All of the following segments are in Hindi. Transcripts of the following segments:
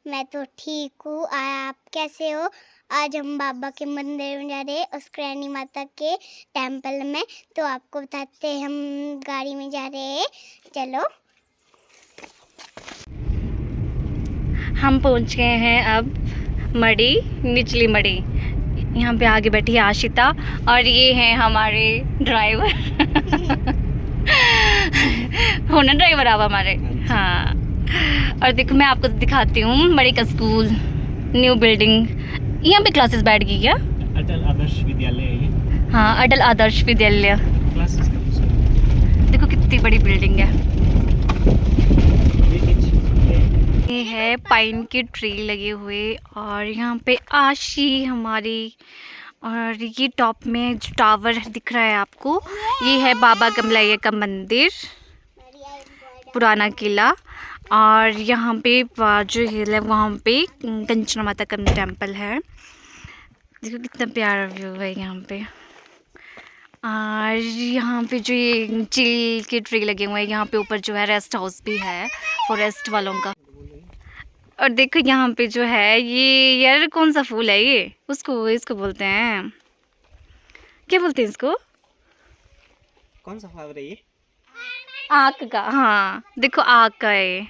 मैं तो ठीक हूँ। आप कैसे हो? आज हम बाबा के मंदिर में जा रहे हैं, उस्करैनी माता के टेम्पल में। तो आपको बताते हैं, हम गाड़ी में जा रहे हैं। चलो। हम पहुंच गए हैं अब मड़ी, निचली मड़ी। यहाँ पे आगे बैठी है आशिता और ये हैं हमारे ड्राइवर। हो ना ड्राइवर आप हमारे? हाँ। और देखो मैं आपको दिखाती हूँ मड़ी का स्कूल, न्यू बिल्डिंग। यहाँ पे क्लासेस बैठ गई क्या? अटल आदर्श विद्यालय है ये। हाँ, अटल आदर्श विद्यालय। क्लासेस का देखो कितनी बड़ी बिल्डिंग है। ये है पाइन के ट्री लगे हुए और यहाँ पे आशी हमारी। और ये टॉप में जो टावर दिख रहा है आपको, ये है बाबा गमलाइया का मंदिर, पुराना किला। और यहाँ पे जो हिल है वहाँ पे कंचना माता का टेम्पल है। देखो कितना प्यारा व्यू है यहाँ पे। और यहाँ पे जो ये चिल के ट्री लगे हुए हैं, यहाँ पे ऊपर जो है रेस्ट हाउस भी है फॉरेस्ट वालों का। और देखो यहाँ पे जो है ये, यार कौन सा फूल है ये? इसको बोलते हैं, क्या बोलते हैं इसको? कौन सा फ्लावर है ये? आक का। हाँ देखो आक का है ये।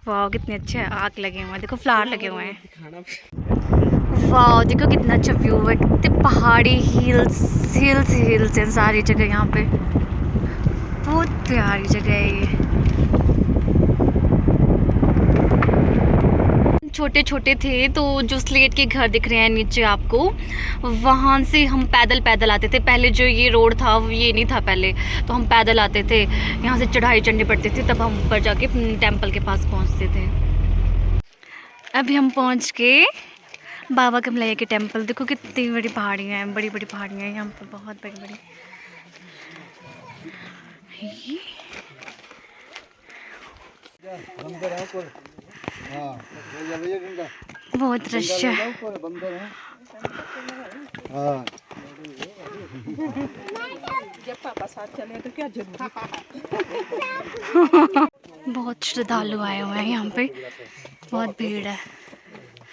वाह कितने अच्छे आक लगे हुए हैं, देखो फ्लावर लगे हुए हैं। वाह देखो कितना अच्छा व्यू है, कितने पहाड़ी हिल्स हैं सारी जगह यहाँ पे। बहुत प्यारी जगह है ये। छोटे छोटे थे तो जो स्लेट के घर दिख रहे हैं नीचे आपको, वहाँ से हम पैदल आते थे। पहले जो ये रोड था ये नहीं था पहले, तो हम पैदल आते थे। यहाँ से चढ़ाई चढ़नी पड़ती थी, तब हम ऊपर जाके टेम्पल के पास पहुँचते थे। अभी हम पहुँच के बाबा गमलाइया के टेम्पल। देखो कितनी बड़ी पहाड़ियाँ हैं, बड़ी बड़ी पहाड़ियाँ हैं यहाँ पर, बहुत बड़ी बड़ी। बहुत रश है। बहुत श्रद्धालु आए हुए हैं यहाँ पे, बहुत भीड़ है।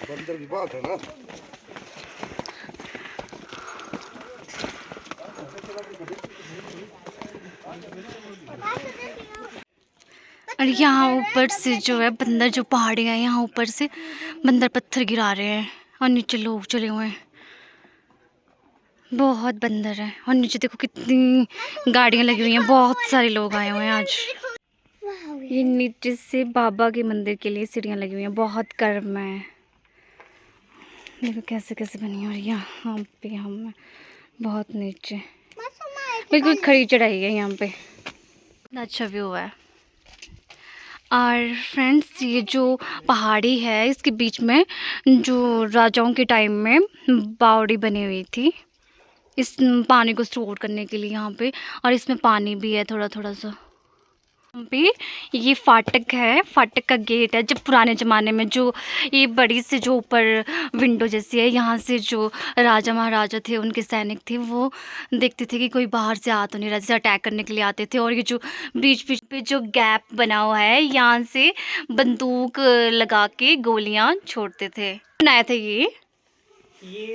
बंदर की बात है ना। और यहाँ ऊपर से जो है बंदर, जो पहाड़ियाँ हैं यहाँ ऊपर से बंदर पत्थर गिरा रहे हैं और नीचे लोग चले हुए हैं। बहुत बंदर है। और नीचे देखो कितनी गाड़ियाँ लगी हुई हैं, बहुत सारे लोग आए हुए हैं आज। ये नीचे से बाबा के मंदिर के लिए सीढ़ियाँ लगी हुई हैं, बहुत गर्म है। देखो कैसे कैसे बनी है। और यहाँ पे हम बहुत नीचे, बिल्कुल खड़ी चढ़ाई है यहाँ पे। अच्छा व्यू है। और फ्रेंड्स ये जो पहाड़ी है, इसके बीच में जो राजाओं के टाइम में बावड़ी बनी हुई थी, इस पानी को स्टोर करने के लिए यहाँ पे। और इसमें पानी भी है थोड़ा थोड़ा सा। यहाँ पे ये फाटक है, फाटक का गेट है। जब पुराने ज़माने में जो ये बड़ी से जो ऊपर विंडो जैसी है, यहाँ से जो राजा महाराजा थे, उनके सैनिक थे, वो देखते थे कि कोई बाहर से आ तो नहीं रहा, जैसे अटैक करने के लिए आते थे। और ये जो बीच बीच पे जो गैप बना हुआ है, यहाँ से बंदूक लगा के गोलियाँ छोड़ते थे। बनाया था ये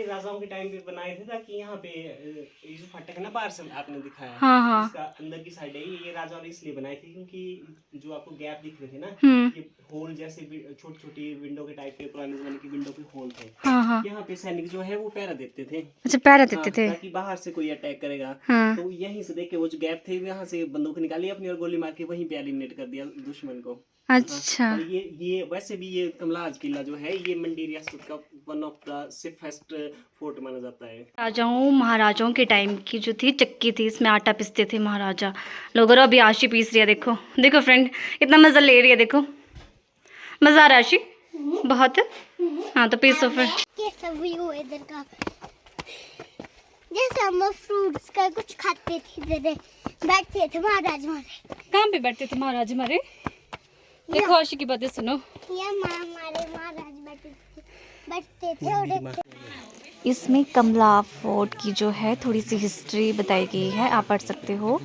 राजाओं के टाइम पे बनाए थे, ताकि यहाँ पे ये जो फाटक है ना, बाहर से आपने दिखाया, हाँ हाँ, इसका अंदर की साइड है, ये राजाओं ने इसलिए बनाए थे क्योंकि जो आपको गैप दिख रहे थे ना, ये होल जैसे छोटी छोटी विंडो के टाइप के, पुराने जमाने की विंडो के होल थे। हाँ हाँ। यहाँ पे सैनिक जो है वो पहरा देते थे। अच्छा पहरा देते थे, ताकि बाहर से कोई अटैक करेगा। हाँ। तो यहीं से देख के वो जो गैप थे, यहाँ से बंदूक निकाली अपनी और गोली मार के वहीं पे एलिमिनेट कर दिया दुश्मन को। अच्छा। और ये वैसे भी ये कमलाज किला जो है, ये मंडी रियासत का one of the safest fort माना जाता है। राजाओं महाराजाओं के टाइम की जो थी चक्की थी, इसमें आटा पीसते थे महाराजा लोग। और अभी आशी पीस रही है, देखो देखो फ्रेंड कितना मज़ा ले रही है, देखो मज़ा आ रहा है आशी बहुत। हाँ तो पीसो फिर। कैसा व्यू है इधर का, जैसे हम फ्रूट्स का कुछ खाते थे, इधर बैठते थे महाराज हमारे। कहाँ पे बैठते थे महाराज हमारे? देखो आशी की बातें सुनो। हमारे महाराज बैठते थे। और इसमें कमला फोर्ट की जो है थोड़ी सी हिस्ट्री बताई गई है, आप पढ़ सकते हो।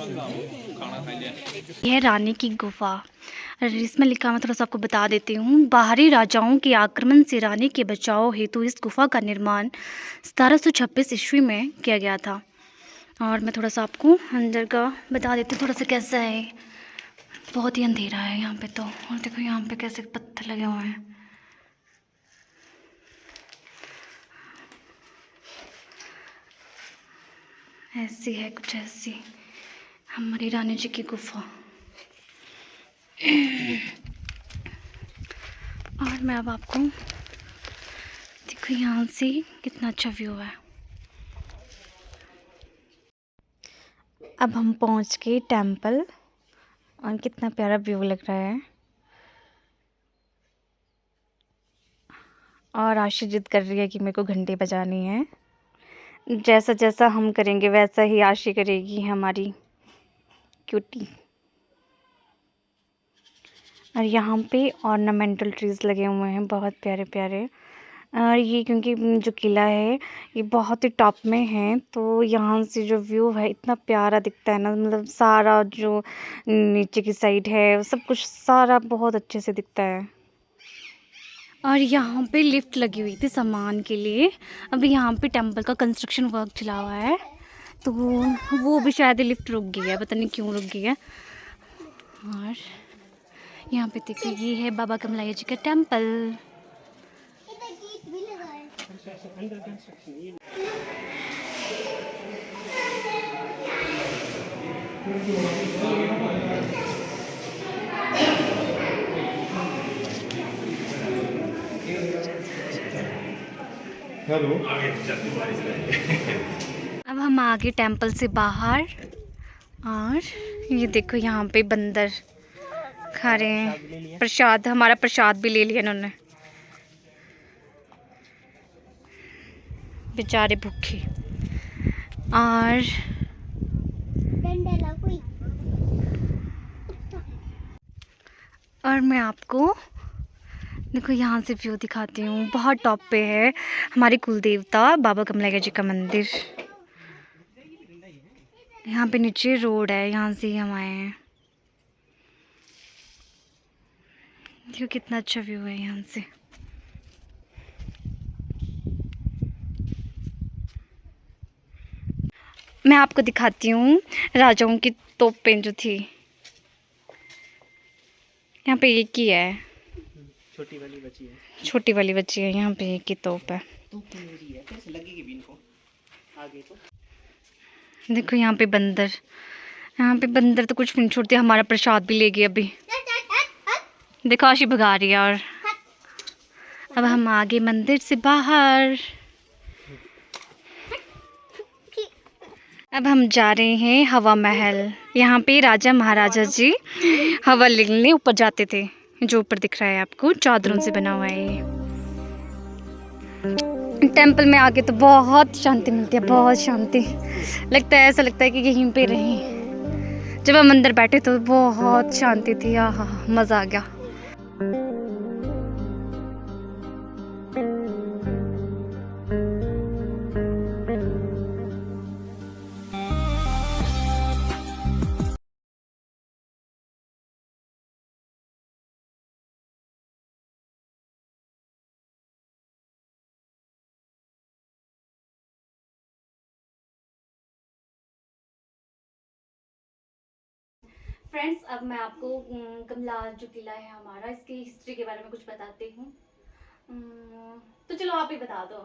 यह है रानी की गुफा। इसमें लिखा, मैं थोड़ा सा आपको बता देती हूँ। बाहरी राजाओं के आक्रमण से रानी के बचाव हेतु इस गुफा का निर्माण 1726 ईस्वी में किया गया था। और मैं थोड़ा सा आपको अंदर का बता देती हूँ थोड़ा सा कैसा है। बहुत ही अंधेरा है यहाँ पे तो। और देखो यहाँ पे कैसे पत्थर लगे हुए हैं। ऐसी है कुछ ऐसी हमारी रानी जी की गुफा। और मैं अब आपको देखो यहाँ से कितना अच्छा व्यू है। अब हम पहुँच गए टेंपल और कितना प्यारा व्यू लग रहा है। और आशी जिद कर रही है कि मेरे को घंटी बजानी है। जैसा जैसा हम करेंगे वैसा ही आशी करेगी हमारी क्यूटी। और यहाँ पे ऑर्नामेंटल ट्रीज़ लगे हुए हैं बहुत प्यारे प्यारे। और ये क्योंकि जो किला है ये बहुत ही टॉप में है तो यहाँ से जो व्यू है इतना प्यारा दिखता है ना, मतलब सारा जो नीचे की साइड है सब कुछ सारा बहुत अच्छे से दिखता है। और यहाँ पे लिफ्ट लगी हुई थी सामान के लिए। अभी यहाँ पे टेंपल का कंस्ट्रक्शन वर्क चला हुआ है तो वो भी शायद लिफ्ट रुक गई है, पता नहीं क्यों रुक गई है। और यहाँ पे देखो ये है बाबा कमलाया जी का टेंपल। हेलो। अब हम आ गए टेंपल से बाहर। और ये देखो यहाँ पे बंदर खा रहे हैं प्रसाद। हमारा प्रसाद भी ले लिया इन्होंने, बेचारे भूखे। और मैं आपको देखो यहाँ से व्यू दिखाती हूँ। बहुत टॉप पे है हमारे कुल देवता बाबा कमलाया जी का मंदिर। यहाँ पे नीचे रोड है, यहाँ से ही हम आए हैं। देखो कितना अच्छा व्यू है यहाँ से। मैं आपको दिखाती हूँ राजाओं की तोपें जो थी। यहाँ पे एक ही है, छोटी वाली बची है। छोटी वाली बच्ची है। यहाँ पे एक ही तोप है। तो मेरी है, कैसे लगेगी भी इनको आगे तो। देखो यहाँ पे बंदर, यहाँ पे बंदर तो कुछ भी नहीं छोड़ते। हमारा प्रसाद भी ले गए अभी। देखो आशी भगा रही है। और अब हम आ गए मंदिर से बाहर। अब हम जा रहे हैं हवा महल। यहाँ पे राजा महाराजा जी हवा लेने ऊपर जाते थे। जो ऊपर दिख रहा है आपको चादरों से बना हुआ है ये। टेंपल में आके तो बहुत शांति मिलती है, बहुत शांति लगता है। ऐसा लगता है कि यहीं पे रहें। जब हम अंदर बैठे तो बहुत शांति थी। आहा मज़ा आ गया। फ्रेंड्स अब मैं आपको कमला जो किला है हमारा, इसकी हिस्ट्री के बारे में कुछ बताती हूँ। तो चलो आप ही बता दो।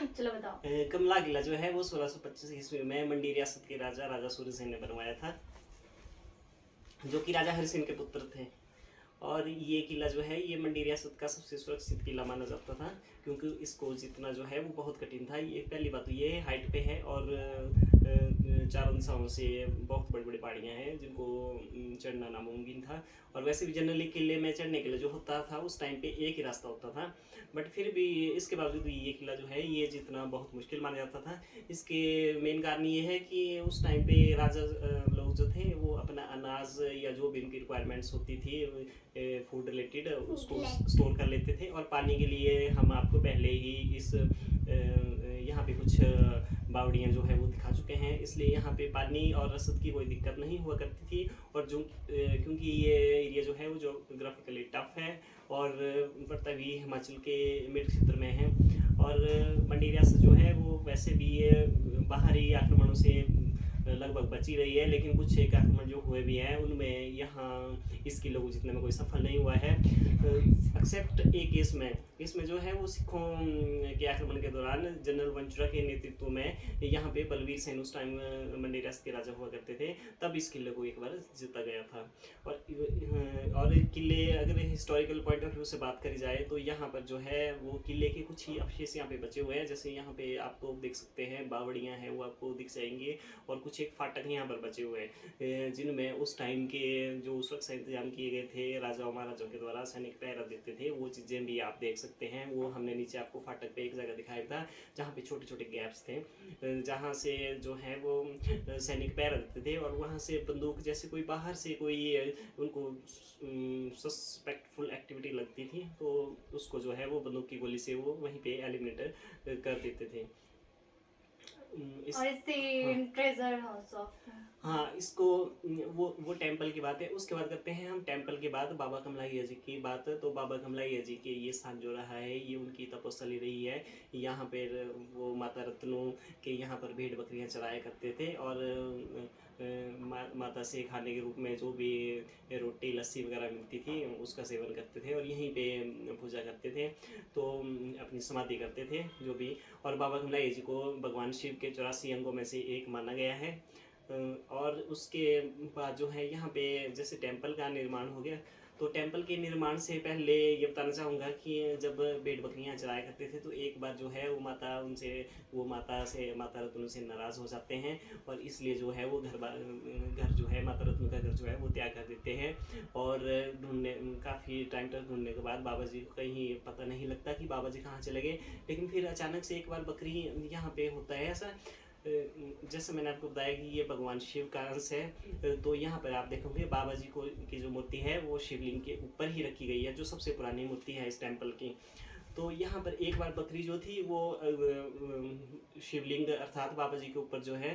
चलो बताओ। कमला किला जो है वो 1625 ईस्वी में मंडी रियासत के राजा सूर्यसेन ने बनवाया था, जो कि राजा हरिसेन के पुत्र थे। और ये किला जो है ये मंडी रियासत का सबसे सुरक्षित किला माना जाता था, क्योंकि इसको जीतना जो है वो बहुत कठिन था। ये पहली बात तो ये हाइट पे है और चारों दिशाओं से बहुत बड़ी बड़ी पहाड़ियाँ हैं जिनको चढ़ना नामुमकिन था। और वैसे भी जनरली किले में चढ़ने के लिए जो होता था उस टाइम पे एक ही रास्ता होता था, बट फिर भी इसके बावजूद भी ये किला जो है ये जीतना बहुत मुश्किल माना जाता था। इसके मेन कारण ये है कि उस टाइम पे राजा लोग जो थे वो अपना अनाज या जो भी उनकी रिक्वायरमेंट्स होती थी फूड रिलेटेड उसको स्टोर कर लेते थे। और पानी के लिए हम आपको पहले ही इस यहाँ पे कुछ बावड़ियाँ जो है वो दिखा चुके हैं, इसलिए यहाँ पे पानी और रसद की कोई दिक्कत नहीं हुआ करती थी। और जो क्योंकि ये एरिया जो है वो जोग्राफिकली टफ है और पड़ता भी हिमाचल के मिड क्षेत्र में है, और मंडी रियासत जो है वो वैसे भी बाहरी आक्रमणों से लगभग बची रही है, लेकिन कुछ एक आक्रमण जो हुए भी हैं उनमें यहाँ इस किले को जीतने में कोई सफल नहीं हुआ है, एक्सेप्ट एक इसमें जो है वो सिखों के आक्रमण के दौरान जनरल वंचुरा के नेतृत्व में यहाँ पे बलवीर सेन उस टाइम मंडी रियासत के राजा हुआ करते थे, तब इस किले को एक बार जीता गया था। और किले अगर हिस्टोरिकल पॉइंट ऑफ व्यू से बात करी जाए तो यहाँ पर जो है वो किले के कुछ ही अवशेष यहाँ पे बचे हुए हैं, जैसे यहाँ पे आपको देख सकते हैं बावड़ियाँ हैं वो आपको दिख जाएंगी, और कुछ एक फाटक यहाँ पर बचे हुए हैं जिनमें उस टाइम के जो सुरक्षा इंतजाम किए गए थे राजाओं महाराजाओं के द्वारा सैनिक पहरा देते थे, वो चीज़ें भी आप देख सकते हैं। वो हमने नीचे आपको फाटक पे एक जगह दिखाया था जहाँ पे छोटे छोटे गैप्स थे, जहाँ से जो है वो सैनिक पहरा देते थे, और वहाँ से बंदूक जैसे कोई बाहर से कोई उनको सस्पेक्टफुल एक्टिविटी लगती थी तो उसको जो है वो बंदूक की गोली से वो वहीं पे एलिमिनेट कर देते थे। और इससे ट्रेजर हाउस ऑफ, हाँ, इसको वो टेम्पल की बात है। उसके बाद करते हैं हम टेम्पल के बाद बाबा कमलाइया जी की बात। तो बाबा कमलाइया जी के ये स्थान जो रहा है ये उनकी तपस्थली रही है। यहाँ पर वो माता रत्नों के यहाँ पर भेड़ बकरियाँ चराया करते थे, और माता से खाने के रूप में जो भी रोटी लस्सी वगैरह मिलती थी उसका सेवन करते थे, और यहीं पे पूजा करते थे, तो अपनी समाधि करते थे जो भी। और बाबा कमलाइया जी को भगवान शिव के 84 अंगों में से एक माना गया है। और उसके बाद जो है यहाँ पे जैसे टेम्पल का निर्माण हो गया, तो टेम्पल के निर्माण से पहले ये बताना चाहूँगा कि जब भेड़ बकरियाँ चराया करते थे तो एक बार जो है वो माता रत्नों से नाराज़ हो जाते हैं, और इसलिए जो है वो घर जो है माता रत्नों का घर जो है वो त्याग कर देते हैं। और काफ़ी टाइम तक ढूंढने के बाद बाबा जी को कहीं पता नहीं लगता कि बाबा जी कहाँ चले गए, लेकिन फिर अचानक से एक बार बकरी यहाँ पे होता है ऐसा, जैसे मैंने आपको बताया कि ये भगवान शिव का अंश है, तो यहाँ पर आप देखोगे बाबा जी को की जो मूर्ति है वो शिवलिंग के ऊपर ही रखी गई है, जो सबसे पुरानी मूर्ति है इस टेम्पल की। तो यहाँ पर एक बार बकरी जो थी वो शिवलिंग अर्थात बाबा जी के ऊपर जो है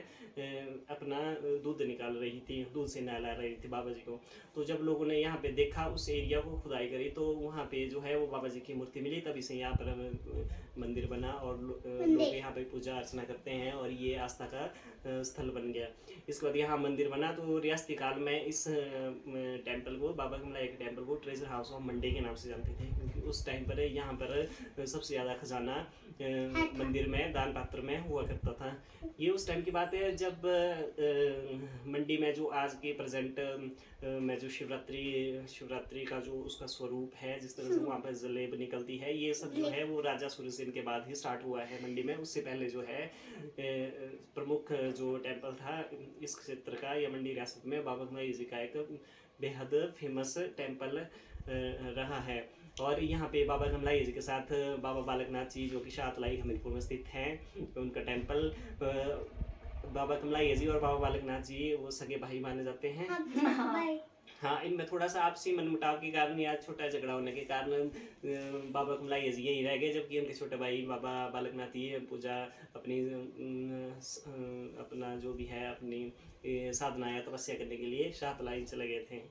अपना दूध निकाल रही थी, दूध से नहला रही थी बाबा जी को। तो जब लोगों ने यहाँ पे देखा, उस एरिया को खुदाई करी, तो वहाँ पे जो है वो बाबा जी की मूर्ति मिली, तभी से यहाँ पर मंदिर बना और लोग यहाँ पे पूजा अर्चना करते हैं, और ये आस्था का स्थल बन गया। इसके बाद यहाँ मंदिर बना, तो रियासती काल में इस टेम्पल को, बाबा कमलाइया के टेम्पल को ट्रेजर हाउस ऑफ मंडी के नाम से जानते थे, क्योंकि उस टाइम पर यहाँ पर सबसे ज़्यादा खजाना मंदिर में दान पात्र में हुआ करता था। ये उस टाइम की बात है जब मंडी में जो आज के प्रेजेंट में जो शिवरात्रि का जो उसका स्वरूप है, जिस तरह से वहाँ पर जलेब निकलती है, ये सब जो है वो राजा सूर्यसेन के बाद ही स्टार्ट हुआ है मंडी में। उससे पहले जो है प्रमुख जो टेम्पल था इस क्षेत्र का या मंडी रियासत में, बाबा कमलाइया जी का एक बेहद फेमस टेम्पल रहा है। और यहाँ पे बाबा कमलाइया जी के साथ बाबा बालकनाथ जी जो कि शाहतलाई हमीरपुर में स्थित हैं, उनका टेम्पल, बाबा कमलाइया जी और बाबा बालकनाथ जी वो सगे भाई माने जाते हैं। हाँ, इनमें थोड़ा सा आपसी मनमुटाव के कारण या छोटा झगड़ा होने के कारण बाबा कमलाइया जी यहीं रह गए, जबकि उनके छोटे भाई बाबा बालकनाथ जी पूजा अपनी अपना जो भी है अपनी साधना या तपस्या करने के लिए शाहतलाई चले गए थे।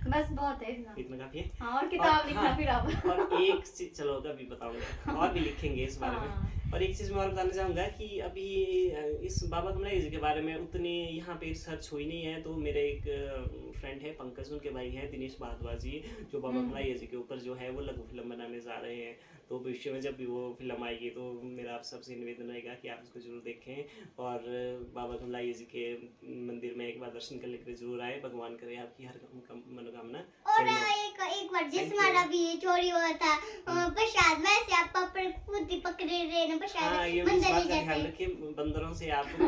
बस बहुत है इतना काफी है। हाँ, और किताब लिखना फिर आप। और एक चीज, चलो अभी बताऊंगा, और भी लिखेंगे इस बारे में। और एक चीज़ मैं और बताना चाहूँगा कि अभी इस बाबा कमलाइया जी के बारे में उतनी यहाँ पे रिसर्च हुई नहीं है, तो मेरे एक फ्रेंड है पंकज, उनके भाई हैं दिनेश भारद्वाज जी, जो बाबा कमलाइया जी के ऊपर जो है वो लघु फिल्म बनाने जा रहे हैं। तो भविष्य में जब भी वो फिल्म आएगी तो मेरा आप सबसे निवेदन रहेगा कि आप इसको जरूर देखें, और बाबा कमलाइया जी के मंदिर में एक बार दर्शन करने के लिए जरूर आए। भगवान करे आपकी हर मनोकामना। और एक बार जिस हमारा भी चोरी हुआ था प्रसाद, वैसे आप खुद ही पकड़े रहे ना प्रसाद। हाँ, ये इस बात का ख्याल रखिए, बंदरों से आपका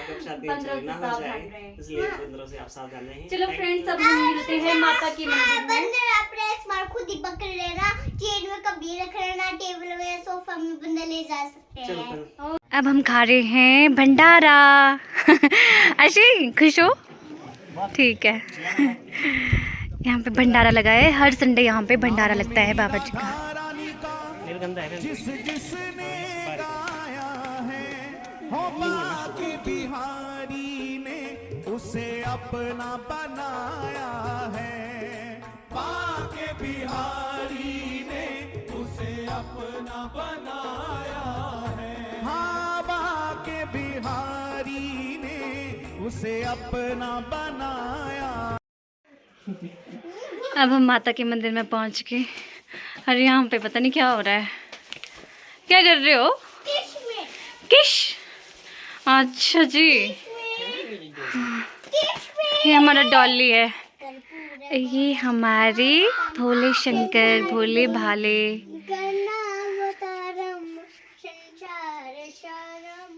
प्रसाद चोरी ना हो जाए, इसलिए बंदरों से आप सावधान रहें। चलो फ्रेंड्स, अब हम मिलते हैं माता की मंदिर में। बंदर अपने स्मार्ट खुद ही पकड़ लेना, चेन में कभी रख लेना, टेबल में सोफा में बंदर ले जा सकते हैं। अब हम खा रहे हैं भंडारा। अच्छी खुश हो? ठीक है। यहाँ पे भंडारा लगा है, हर संडे यहाँ पे भंडारा लगता है बाबा जी का। जिसने गाया है हो बिहारी ने उसे अपना बनाया है। बाके बिहारी ने उसे अपना बनाया है। हाँ, बाके बिहारी ने उसे अपना बनाया। अब हम माता के मंदिर में पहुंच गए और यहाँ पे पता नहीं क्या हो रहा है। क्या कर रहे हो? किश। अच्छा जी, ये हमारा डॉली है। ये हमारे भोले शंकर, भोले भाले। गणावतारम संसार सारम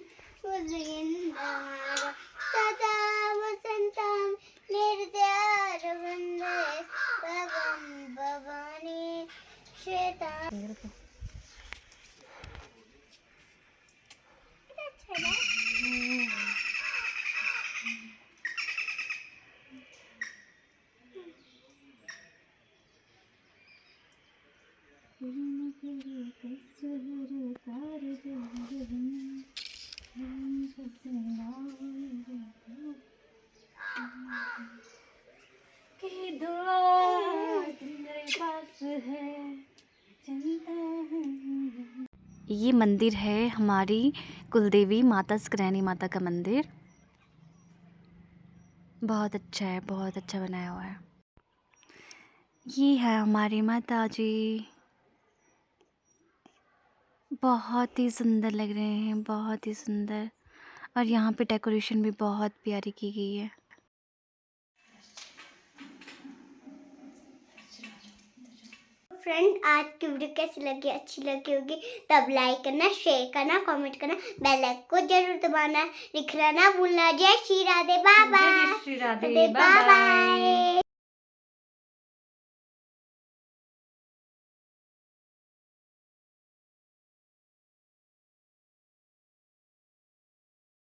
उदयनहारम सदा वसंतम निर्दयार वंदे भगं भवानी श्वेता। ये मंदिर है हमारी कुलदेवी माता स्क्रैनी माता का मंदिर। बहुत अच्छा है, बहुत अच्छा बनाया हुआ है। ये है हमारी माता जी, बहुत ही सुंदर लग रहे हैं, बहुत ही सुंदर। और यहाँ पे डेकोरेशन भी बहुत प्यारी की गई है। फ्रेंड, आज की वीडियो कैसी लगी? अच्छी लगी होगी तब लाइक करना, शेयर करना, कमेंट करना, बेल आइकन को जरूर दबाना, लिखना ना भूलना। जय श्री राधे, बाय बाय। जय श्री राधे, बाय बाय।